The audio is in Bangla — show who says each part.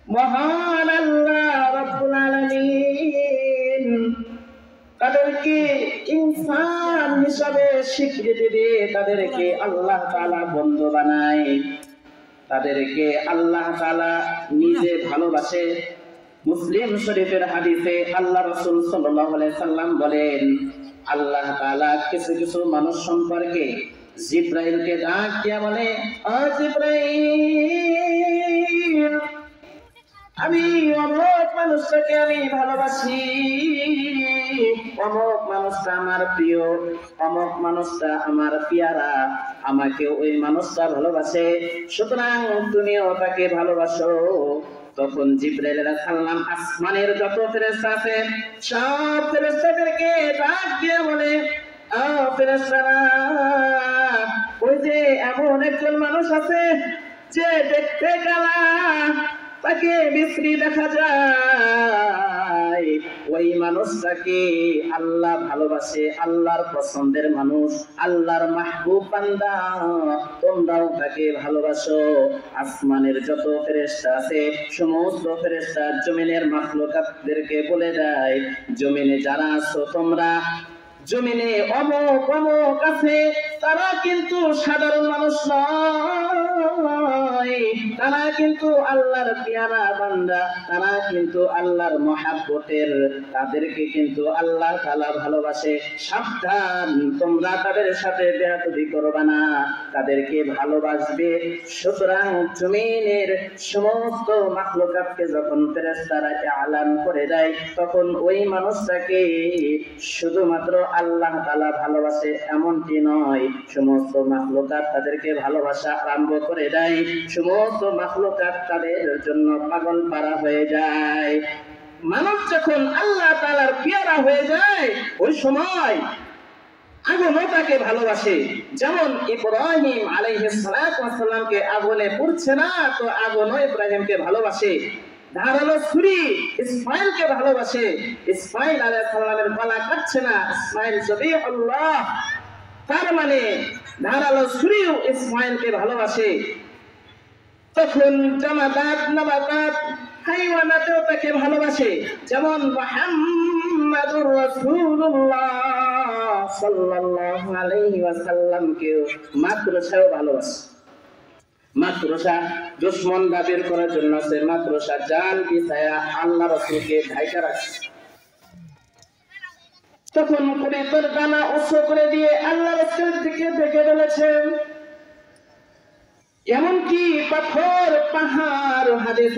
Speaker 1: মহান আল্লাহ রাব্বুল আলামিন তাদেরকে ইনসান হিসাবে স্বীকৃতি দিয়ে তাদেরকে আল্লাহ তাআলা বন্ধু বানায়, তাদেরকে আল্লাহ তাআলা নিজে ভালোবাসে। মুসলিম শরীফের হাদিসে আল্লাহ রাসূল সাল্লাল্লাহু আলাইহি সাল্লাম বলেন, আল্লাহ তাআলা কিছু কিছু মানুষ সম্পর্কে জিবরাইলকে ডাক দিয়া বলে, ও জিবরাইল, আমি অমুক মানুষটাকে আমি ভালোবাসি, অমুক মানুষটা আমার প্রিয়, অমুক মানুষটা আমার পিয়ারা, আমাকে ওই মানুষটা ভালোবাসে, সুতরাং তুমিও তাকে ভালোবাসো। তখন জিবরাইল আলাইহিস সালাম আসমানের যত ফেরেশতা আছে সব ফেরেশতাদেরকে ডাক দিয়ে বলে, ও ফেরেশতারা, ওই যে এমন একজন মানুষ আছে যে দেখতে কালা, তাকে বিশ্রী দেখা যায়, ওই মানুষটাকে আল্লাহ ভালোবাসে, আল্লাহর পছন্দের মানুষ, আল্লাহর মাহবুব বান্দা, তোমরাও তাকে ভালোবাসো। আসমানের যত ফেরেশতা আছে সমস্ত ফেরেশতা জমিনের মাখলুকাতদেরকে বলে দেয়, জমিনে যারা আছো তোমরা, জমিনে অমুক অমুক আছে, তারা কিন্তু সাধারণ মানুষ নয়, তারা কিন্তু আল্লাহর পেয়ারা বান্দা, তারা কিন্তু আল্লাহর মহাব্বতের, তাদেরকে কিন্তু আল্লাহ তাআলা ভালোবাসে। সাবধান, তোমরা তাদের সাথে বেয়াদবি করবে না, তাদেরকে ভালোবাসবে। সুতরাং জমিনের সমস্ত মাখলুকাতকে যখন ফেরেশতারা এলান করে দেয়, তখন ওই মানুষটাকে শুধুমাত্র আল্লাহ তাআলা ভালোবাসে এমনটি নয়, সমস্ত মাখলুকাত তাদেরকে ভালোবাসা আরম্ভ করে দেয়, সমস্ত মাখলুকাত তাদের জন্য পাগল পারা হয়ে যায়। মানুষ যখন আল্লাহ তাআলার পেয়ারা হয়ে যায়, ওই সময় আগুনও তাকে ভালোবাসে। যেমন ইব্রাহিম আলাইহিস সালাতু ওয়াস সালামকে আগুনে পুড়ছে না, তো আগুনও ইব্রাহিমকে ভালোবাসে। ধারালো ছুরি ইসমাইলকে ভালোবাসে, ইসমাইল আলাইহিস সালামের গলা কাটছে না, ইসমাইল জবিহুল্লাহ, তার মানে ধারালো ছুরিও ইসমাইলকে ভালোবাসে। তখন জামাদাত নাবাতাত হাইওয়ানাতেও তাকে ভালোবাসে, যেমন মুহাম্মাদুর রাসূলুল্লাহ সাল্লাল্লাহু আলাইহি ওয়াসাল্লামকেও মাদ্রাসাও ভালোবাসে। মাদ্রাসা দুশমনরা বের করার জন্য সে মাদ্রাসা জাল বিছায়া আল্লাহ রাসূলকে ঢাকা রাখছে। তখন কুরাইশের ডানা উঁচু করে দিয়ে আল্লাহ রাসূলের দিকে দেখে বলেছেন, এমনকি পাথর পাহাড় হাদিস